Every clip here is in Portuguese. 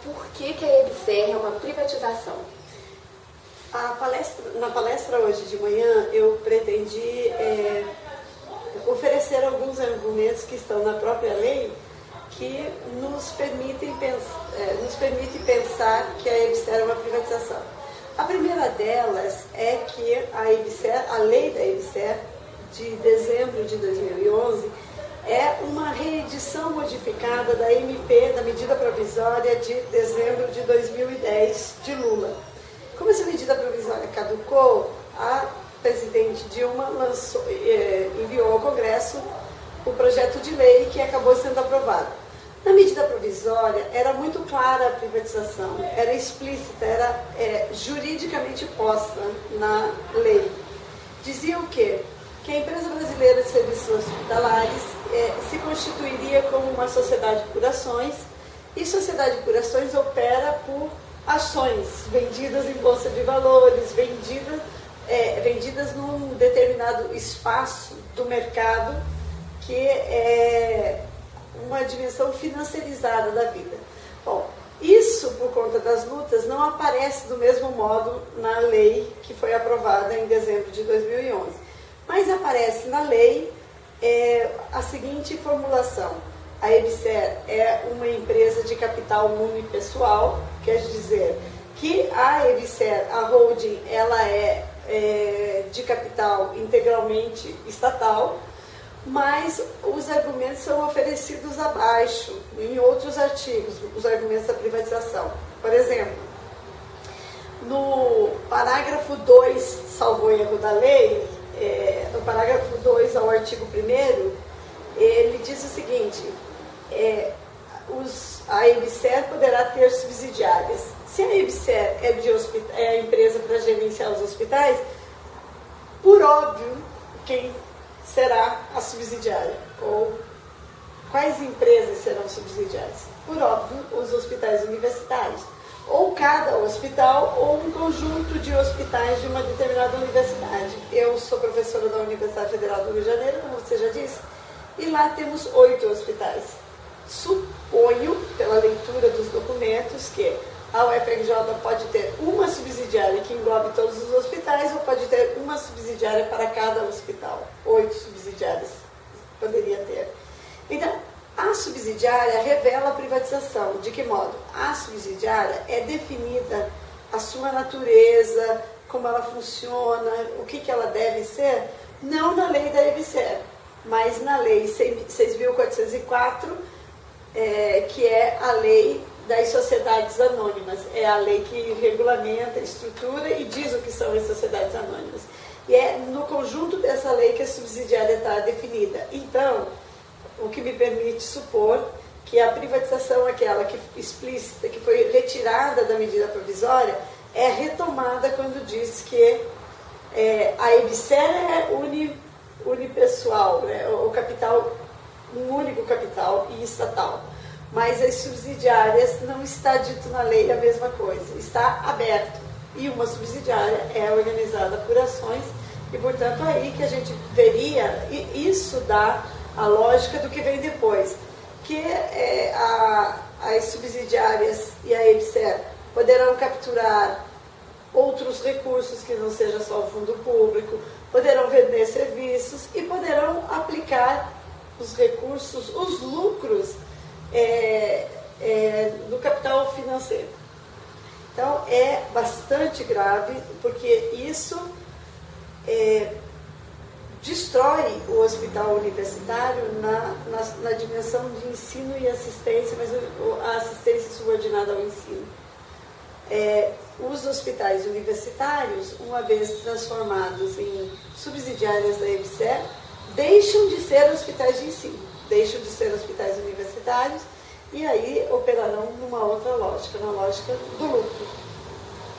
por que a EBSER é uma privatização? Na palestra hoje de manhã, eu pretendi oferecer alguns argumentos que estão na própria lei que nos permite pensar que a EBSER é uma privatização. A primeira delas é que a lei da EBSER, de dezembro de 2011, é uma reedição modificada da MP, da medida provisória de dezembro de 2010 de Lula. Como essa medida provisória caducou, a presidente Dilma enviou ao Congresso o projeto de lei que acabou sendo aprovado. Na medida provisória, era muito clara a privatização, era explícita, era juridicamente posta na lei. Dizia o quê? Que a Empresa Brasileira de Serviços Hospitalares se constituiria como uma sociedade por ações, e sociedade por ações opera por ações vendidas em bolsa de valores, vendidas num determinado espaço do mercado que é uma dimensão financiarizada da vida. Bom, isso, por conta das lutas, não aparece do mesmo modo na lei que foi aprovada em dezembro de 2011. Mas aparece na lei a seguinte formulação: a EBSER é uma empresa de capital unipessoal, quer dizer que a EBSER, a holding, ela é de capital integralmente estatal, mas os argumentos são oferecidos abaixo, em outros artigos, os argumentos da privatização. Por exemplo, no parágrafo 2, salvo erro da lei, no parágrafo 2 ao artigo 1º, ele diz o seguinte: a EBSER poderá ter subsidiárias. Se a EBSER é a empresa para gerenciar os hospitais, por óbvio, quem será a subsidiária? Ou quais empresas serão subsidiárias? Por óbvio, os hospitais universitários. Ou cada hospital, ou um conjunto de hospitais de uma determinada universidade. Eu sou professora da Universidade Federal do Rio de Janeiro, como você já disse, e lá temos 8 hospitais. Suponho, pela leitura dos documentos, que a UFRJ pode ter uma subsidiária que englobe todos os hospitais, ou pode ter uma subsidiária para cada hospital. 8 subsidiárias poderia ter. Então, a subsidiária revela a privatização. De que modo? A subsidiária é definida a sua natureza, como ela funciona, o que ela deve ser, não na lei da EBSER, mas na lei 6.404, que é a lei das sociedades anônimas. É a lei que regulamenta, estrutura e diz o que são as sociedades anônimas. E é no conjunto dessa lei que a subsidiária está definida. Então, o que me permite supor que a privatização, aquela que explícita, que foi retirada da medida provisória, é retomada quando diz que a EBSER é unipessoal, né? O capital, um único capital e estatal. Mas as subsidiárias não está dito na lei a mesma coisa, está aberto. E uma subsidiária é organizada por ações e, portanto, aí que a gente veria, e isso dá a lógica do que vem depois, que as subsidiárias e a EBSER poderão capturar outros recursos que não seja só o fundo público, poderão vender serviços e poderão aplicar os recursos, os lucros do capital financeiro. Então, é bastante grave, porque isso destrói o hospital universitário na dimensão de ensino e assistência, mas a assistência subordinada ao ensino. Os hospitais universitários, uma vez transformados em subsidiárias da EBSER, deixam de ser hospitais de ensino, deixam de ser hospitais universitários e aí operarão numa outra lógica, na lógica do lucro.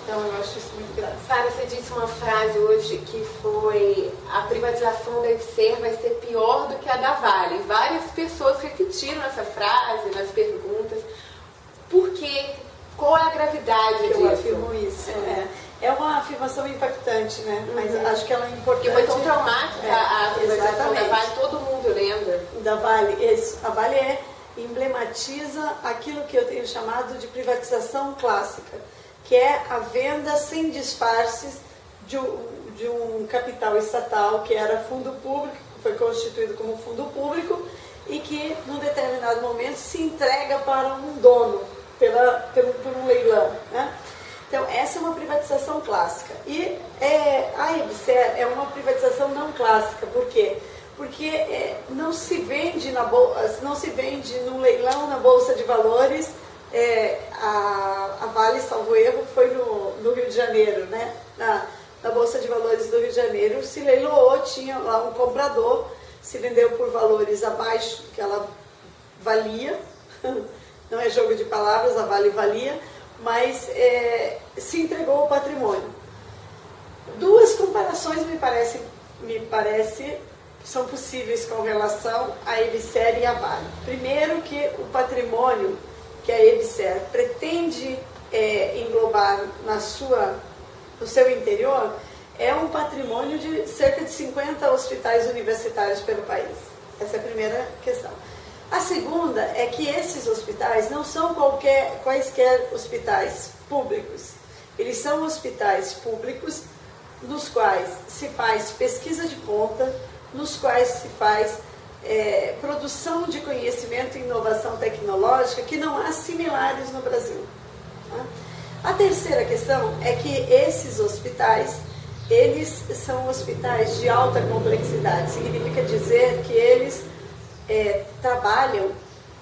Então, eu acho isso muito grave. Sara, você disse uma frase hoje que foi: a privatização da EBSER vai ser pior do que a da Vale. Várias pessoas repetiram essa frase nas perguntas. Por quê? Qual é a gravidade disso? Eu afirmo isso. É uma afirmação impactante, né? Mas acho que ela é importante. Porque foi tão traumática a privatização da Vale, todo mundo lembra. Da Vale, isso. A Vale emblematiza aquilo que eu tenho chamado de privatização clássica, que é a venda sem disfarces de um capital estatal que era fundo público, que foi constituído como fundo público e que, num determinado momento, se entrega para um dono por um leilão, né? Então, essa é uma privatização clássica. E a EBSER é uma privatização não clássica. Por quê? Porque não se vende não se vende num leilão na Bolsa de Valores. A Vale, salvo erro, foi no Rio de Janeiro, né? Na Bolsa de Valores do Rio de Janeiro, se leiloou, tinha lá um comprador, se vendeu por valores abaixo do que ela valia, não é jogo de palavras, a Vale valia, mas se entregou o patrimônio. Duas comparações me parece são possíveis com relação à EBSER e à Vale. Primeiro, que o patrimônio que a EBSER pretende englobar no seu interior é um patrimônio de cerca de 50 hospitais universitários pelo país. Essa é a primeira questão. A segunda é que esses hospitais não são quaisquer hospitais públicos. Eles são hospitais públicos nos quais se faz pesquisa de ponta, nos quais se faz produção de conhecimento e inovação tecnológica que não há similares no Brasil. Tá? A terceira questão é que esses hospitais, eles são hospitais de alta complexidade. Significa dizer que eles trabalham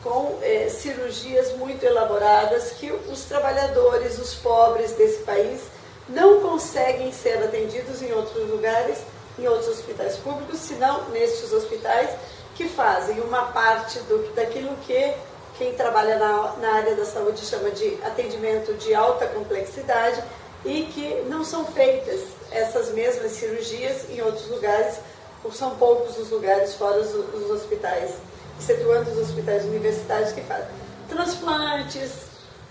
com cirurgias muito elaboradas que os trabalhadores, os pobres desse país, não conseguem ser atendidos em outros lugares, em outros hospitais públicos, senão nestes hospitais que fazem uma parte daquilo que quem trabalha na área da saúde chama de atendimento de alta complexidade e que não são feitas essas mesmas cirurgias em outros lugares, são poucos os lugares fora os hospitais, excetuando os hospitais universitários que fazem transplantes,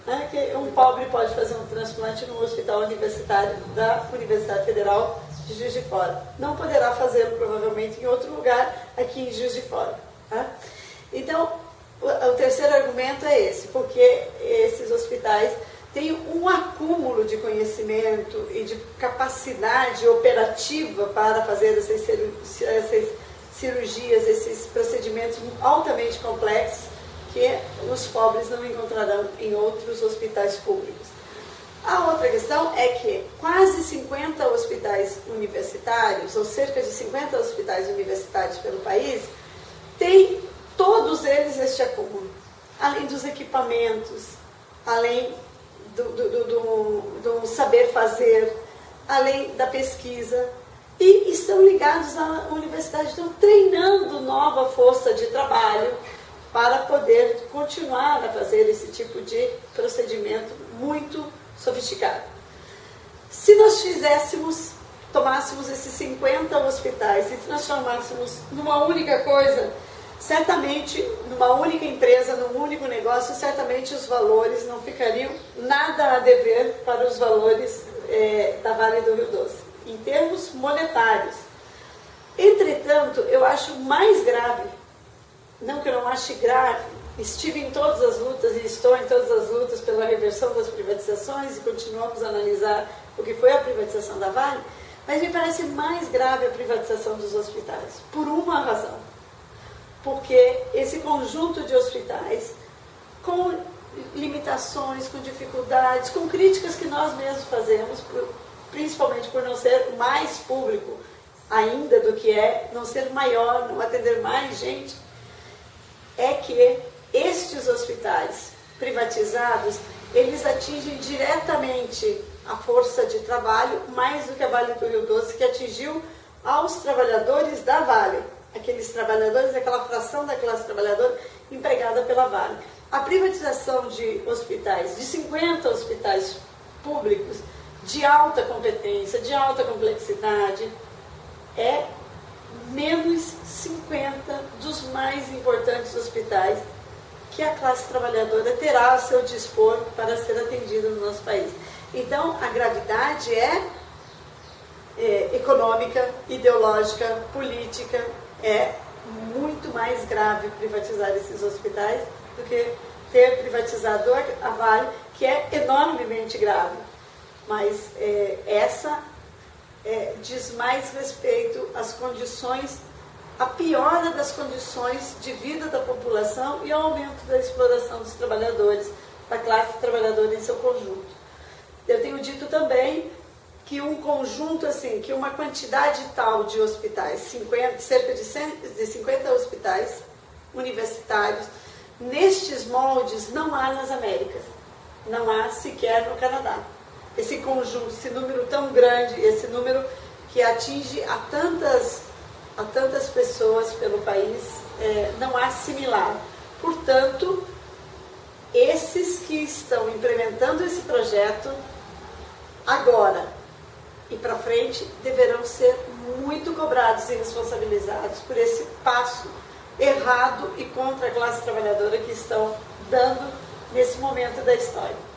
né, que um pobre pode fazer um transplante no hospital universitário da Universidade Federal de Juiz de Fora. Não poderá fazê-lo provavelmente em outro lugar aqui em Juiz de Fora. Tá? Então, o terceiro argumento é esse, porque esses hospitais têm um acúmulo de conhecimento e de capacidade operativa para fazer essas cirurgias, esses procedimentos altamente complexos que os pobres não encontrarão em outros hospitais públicos. A outra questão é que quase 50 hospitais universitários, ou cerca de 50 hospitais universitários pelo país, têm todos eles este acúmulo, além dos equipamentos, além do saber fazer, além da pesquisa, e estão ligados à universidade, estão treinando nova força de trabalho para poder continuar a fazer esse tipo de procedimento muito sofisticado. Se nós tomássemos esses 50 hospitais e transformássemos numa única coisa, certamente, numa única empresa, num único negócio, certamente os valores não ficariam nada a dever para os valores da Vale do Rio Doce, em termos monetários. Entretanto, eu acho mais grave, não que eu não ache grave, estive em todas as lutas e estou em todas as lutas pela reversão das privatizações e continuamos a analisar o que foi a privatização da Vale, mas me parece mais grave a privatização dos hospitais, por uma razão. Porque esse conjunto de hospitais, com limitações, com dificuldades, com críticas que nós mesmos fazemos, principalmente por não ser mais público ainda do que não ser maior, não atender mais gente, é que estes hospitais privatizados, eles atingem diretamente a força de trabalho, mais do que a Vale do Rio Doce, que atingiu aos trabalhadores da Vale, aqueles trabalhadores, aquela fração da classe trabalhadora empregada pela Vale. A privatização de hospitais, de 50 hospitais públicos, de alta competência, de alta complexidade, é menos 50 dos mais importantes hospitais que a classe trabalhadora terá a seu dispor para ser atendida no nosso país. Então, a gravidade é econômica, ideológica, política. É muito mais grave privatizar esses hospitais do que ter privatizado a Vale, que é enormemente grave. Mas essa diz mais respeito às condições, à piora das condições de vida da população e ao aumento da exploração dos trabalhadores, da classe trabalhadora em seu conjunto. Eu tenho dito também que um conjunto assim, que uma quantidade tal de hospitais, cerca de 50 hospitais universitários, nestes moldes não há nas Américas, não há sequer no Canadá. Esse conjunto, esse número tão grande, esse número que atinge a tantas pessoas pelo país, não há similar. Portanto, esses que estão implementando esse projeto agora e para frente deverão ser muito cobrados e responsabilizados por esse passo errado e contra a classe trabalhadora que estão dando nesse momento da história.